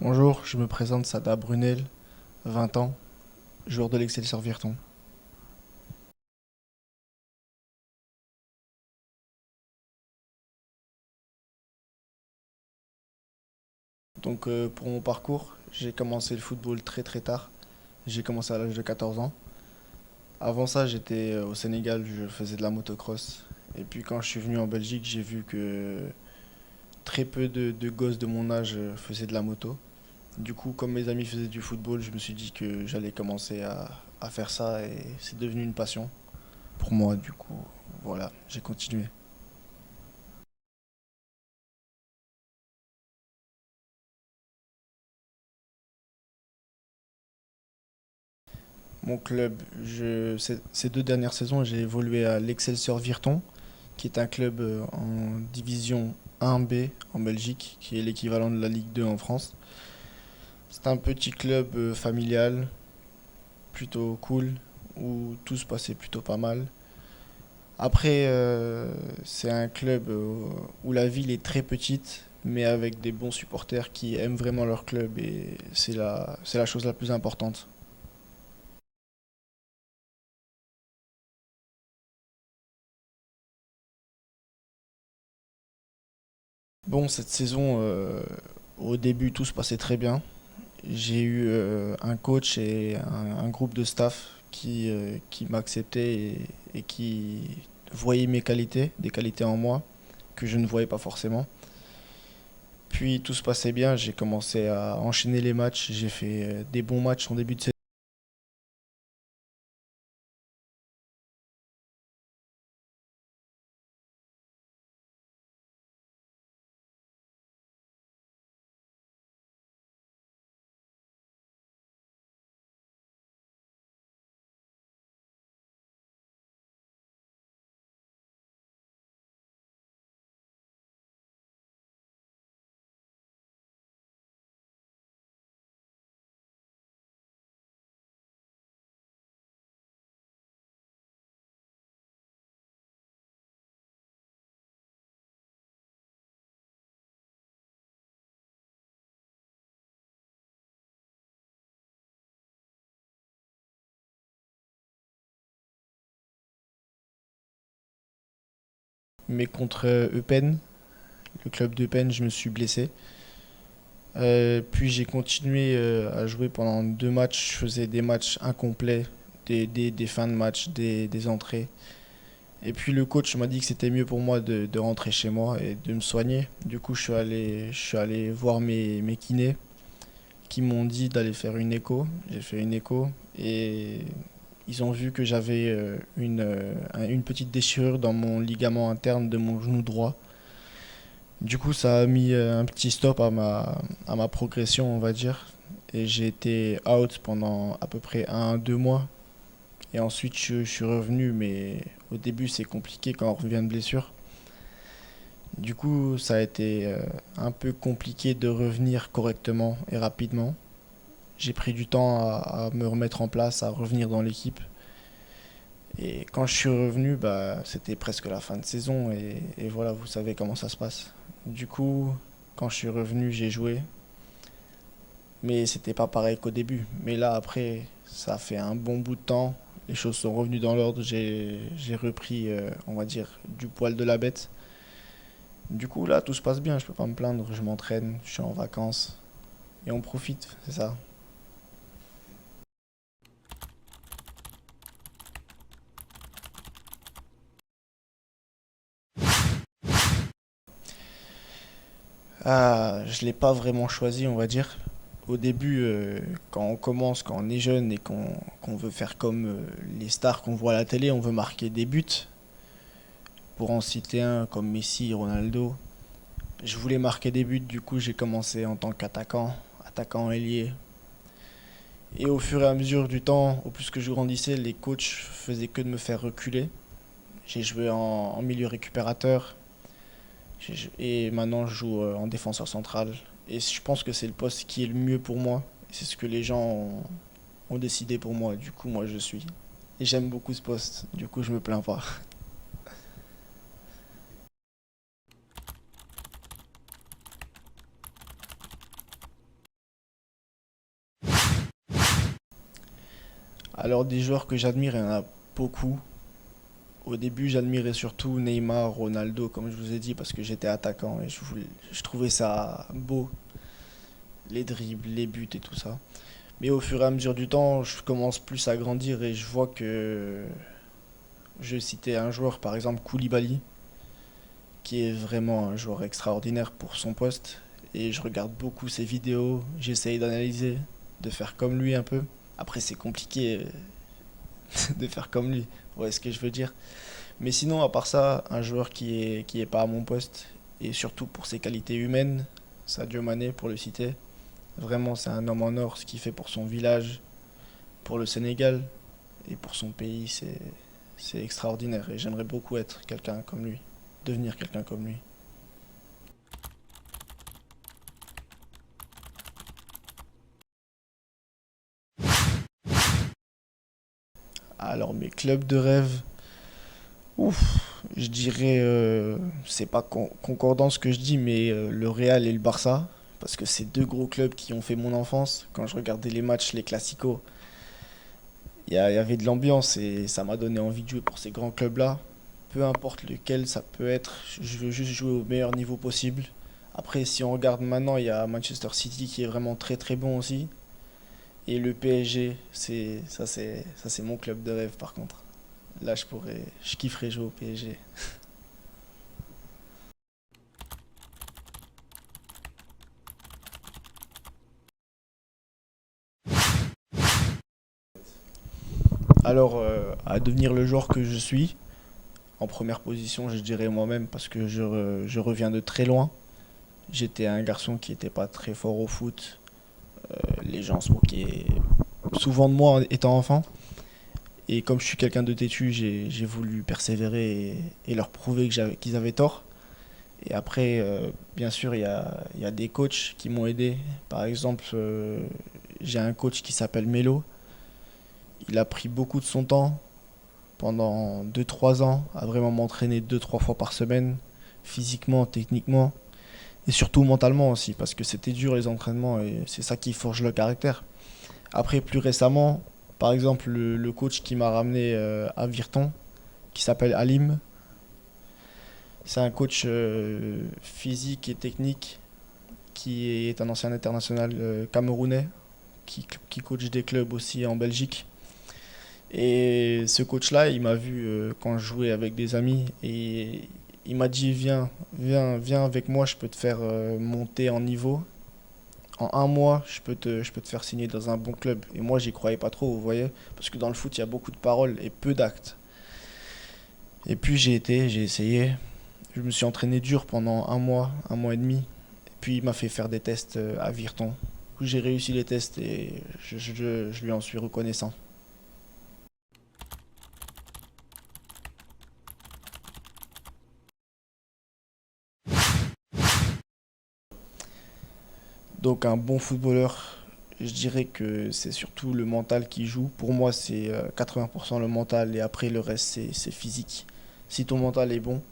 Bonjour, je me présente Sada Brunel, 20 ans, joueur de l'Excelsior Virton. Pour mon parcours, j'ai commencé le football très très tard. J'ai commencé à l'âge de 14 ans. Avant ça, j'étais au Sénégal, je faisais de la motocross. Et puis quand je suis venu en Belgique, j'ai vu que très peu de gosses de mon âge faisaient de la moto. Du coup, comme mes amis faisaient du football, je me suis dit que j'allais commencer à faire ça et c'est devenu une passion pour moi. Du coup, voilà, j'ai continué. Mon club, ces 2 dernières saisons, j'ai évolué à l'Excelsior Virton, qui est un club en division 1B en Belgique, qui est l'équivalent de la Ligue 2 en France. C'est un petit club familial, plutôt cool, où tout se passait plutôt pas mal. Après, c'est un club où la ville est très petite, mais avec des bons supporters qui aiment vraiment leur club, et c'est la chose la plus importante. Bon, cette saison, au début, tout se passait très bien. J'ai eu un coach et un groupe de staff qui m'acceptaient et qui voyaient mes qualités, des qualités en moi que je ne voyais pas forcément. Puis tout se passait bien, j'ai commencé à enchaîner les matchs, j'ai fait des bons matchs en début de saison. Mais contre Eupen, le club d'Eupen, je me suis blessé. Puis j'ai continué à jouer pendant 2 matchs, je faisais des matchs incomplets, des fins de match, des entrées. Et puis le coach m'a dit que c'était mieux pour moi de rentrer chez moi et de me soigner. Du coup, je suis allé voir mes kinés qui m'ont dit d'aller faire une écho. J'ai fait une écho et ils ont vu que j'avais une petite déchirure dans mon ligament interne de mon genou droit. Du coup, ça a mis un petit stop à ma progression, on va dire. Et j'ai été out pendant à peu près 1 2 mois. Et ensuite, je suis revenu, mais au début, c'est compliqué quand on revient de blessure. Du coup, ça a été un peu compliqué de revenir correctement et rapidement. J'ai pris du temps à me remettre en place, à revenir dans l'équipe. Et quand je suis revenu, bah, c'était presque la fin de saison et voilà, vous savez comment ça se passe. Du coup, quand je suis revenu, j'ai joué, mais c'était pas pareil qu'au début. Mais là, après, ça a fait un bon bout de temps. Les choses sont revenues dans l'ordre. J'ai repris, on va dire, du poil de la bête. Du coup, là, tout se passe bien. Je peux pas me plaindre. Je m'entraîne, je suis en vacances et on profite, c'est ça. Ah, je l'ai pas vraiment choisi, on va dire. Au début, quand on commence, quand on est jeune et qu'on veut faire comme les stars qu'on voit à la télé, on veut marquer des buts. Pour en citer un comme Messi, Ronaldo, je voulais marquer des buts, du coup j'ai commencé en tant qu'attaquant, attaquant ailier. Et au fur et à mesure du temps, au plus que je grandissais, les coachs faisaient que de me faire reculer. J'ai joué en milieu récupérateur et maintenant je joue en défenseur central. Et je pense que c'est le poste qui est le mieux pour moi. C'est ce que les gens ont décidé pour moi. Du coup, moi je suis. Et j'aime beaucoup ce poste. Du coup, je me plains pas. Alors des joueurs que j'admire, il y en a beaucoup. Au début, j'admirais surtout Neymar, Ronaldo, comme je vous ai dit, parce que j'étais attaquant et je trouvais ça beau, les dribbles, les buts et tout ça. Mais au fur et à mesure du temps, je commence plus à grandir et je vois que je citais un joueur, par exemple Koulibaly, qui est vraiment un joueur extraordinaire pour son poste. Et je regarde beaucoup ses vidéos, j'essaye d'analyser, de faire comme lui un peu. Après, c'est compliqué de faire comme lui, vous voyez ce que je veux dire. Mais sinon, à part ça, un joueur qui est pas à mon poste, et surtout pour ses qualités humaines, Sadio Mané pour le citer. Vraiment, c'est un homme en or, ce qu'il fait pour son village, pour le Sénégal et pour son pays, c'est extraordinaire. Et j'aimerais beaucoup être quelqu'un comme lui, devenir quelqu'un comme lui. Alors, mes clubs de rêve, ouf, je dirais, c'est pas concordant ce que je dis, mais le Real et le Barça, parce que c'est deux gros clubs qui ont fait mon enfance. Quand je regardais les matchs, les classicos, il y avait de l'ambiance et ça m'a donné envie de jouer pour ces grands clubs-là. Peu importe lequel ça peut être, je veux juste jouer au meilleur niveau possible. Après, si on regarde maintenant, il y a Manchester City qui est vraiment très très bon aussi. Et le PSG, c'est mon club de rêve par contre. Là, je kifferais jouer au PSG. Alors, à devenir le joueur que je suis, en première position, je dirais moi-même parce que je reviens de très loin. J'étais un garçon qui n'était pas très fort au foot. Les gens se moquaient souvent de moi étant enfant. Et comme je suis quelqu'un de têtu, j'ai voulu persévérer et leur prouver qu'ils avaient tort. Et après, bien sûr, il y a des coachs qui m'ont aidé. Par exemple, j'ai un coach qui s'appelle Melo. Il a pris beaucoup de son temps pendant 2 3 ans à vraiment m'entraîner 2 3 fois par semaine, physiquement, techniquement, et surtout mentalement aussi, parce que c'était dur les entraînements et c'est ça qui forge le caractère. Après, plus récemment, par exemple, le coach qui m'a ramené à Virton, qui s'appelle Alim, c'est un coach physique et technique qui est un ancien international camerounais, qui coach des clubs aussi en Belgique. Et ce coach-là, il m'a vu quand je jouais avec des amis et il m'a dit viens avec moi, je peux te faire monter en niveau. En un mois, je peux te faire signer dans un bon club. Et moi, j'y croyais pas trop, vous voyez, parce que dans le foot, il y a beaucoup de paroles et peu d'actes. Et puis j'ai essayé. Je me suis entraîné dur pendant un mois et demi. Et puis il m'a fait faire des tests à Virton, où j'ai réussi les tests et je lui en suis reconnaissant. Donc un bon footballeur, je dirais que c'est surtout le mental qui joue. Pour moi, c'est 80% le mental et après le reste, c'est physique. Si ton mental est bon,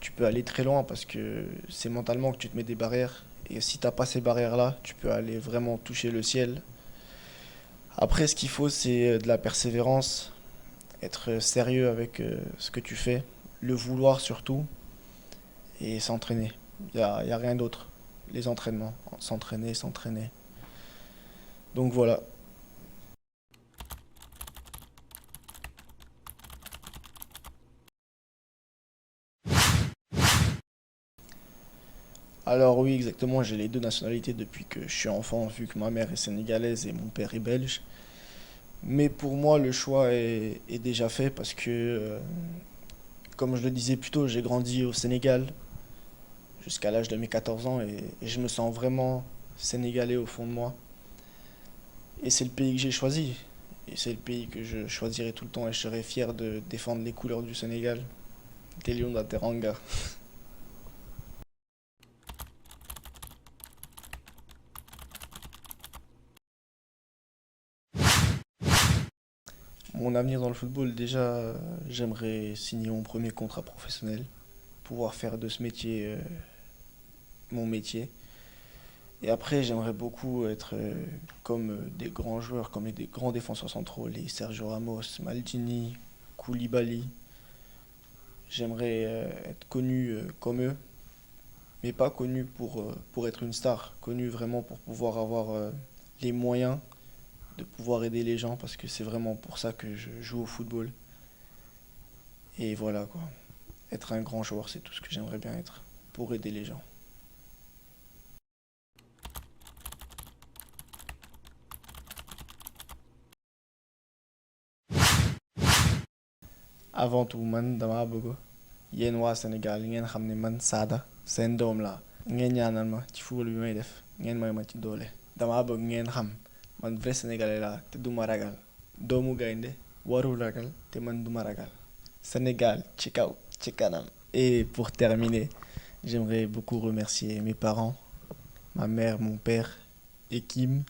tu peux aller très loin parce que c'est mentalement que tu te mets des barrières. Et si t'as pas ces barrières-là, tu peux aller vraiment toucher le ciel. Après, ce qu'il faut, c'est de la persévérance, être sérieux avec ce que tu fais, le vouloir surtout, et s'entraîner. Il y a rien d'autre. Les entraînements, s'entraîner, s'entraîner. Donc voilà. Alors oui, exactement, j'ai les deux nationalités depuis que je suis enfant, vu que ma mère est sénégalaise et mon père est belge. Mais pour moi, le choix est déjà fait parce que, comme je le disais plus tôt, j'ai grandi au Sénégal jusqu'à l'âge de mes 14 ans et je me sens vraiment sénégalais au fond de moi. Et c'est le pays que j'ai choisi. Et c'est le pays que je choisirai tout le temps et je serai fier de défendre les couleurs du Sénégal. Des Lions de Teranga. Mon avenir dans le football, déjà, j'aimerais signer mon premier contrat professionnel, pouvoir faire de ce métier mon métier. Et après, j'aimerais beaucoup être comme des grands joueurs, comme des grands défenseurs centraux, les Sergio Ramos, Maldini, Koulibaly. J'aimerais être connu comme eux, mais pas connu pour être une star, connu vraiment pour pouvoir avoir les moyens de pouvoir aider les gens, parce que c'est vraiment pour ça que je joue au football. Et voilà quoi, être un grand joueur, c'est tout ce que j'aimerais bien être, pour aider les gens. Avant tout man dama bëgg yéen waa Sénégal ngeen xam ne man Sada seen doom laa. Ngeen ñaanal ma ci football bi may def ngeen may ma ci doole. Dama bëgg ngeen xam man vrai sénégalais laa te duma ragal. Doomu gaynde warul ragal te man duma ragal. Sénégal ci kaw ci kanam. Et pour terminer, j'aimerais beaucoup remercier mes parents, ma mère, mon père, et Kim,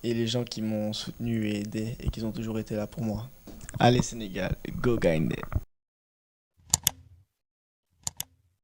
et les gens qui m'ont soutenu et aidé et qui ont toujours été là pour moi. Allez Sénégal, go Gaïndé.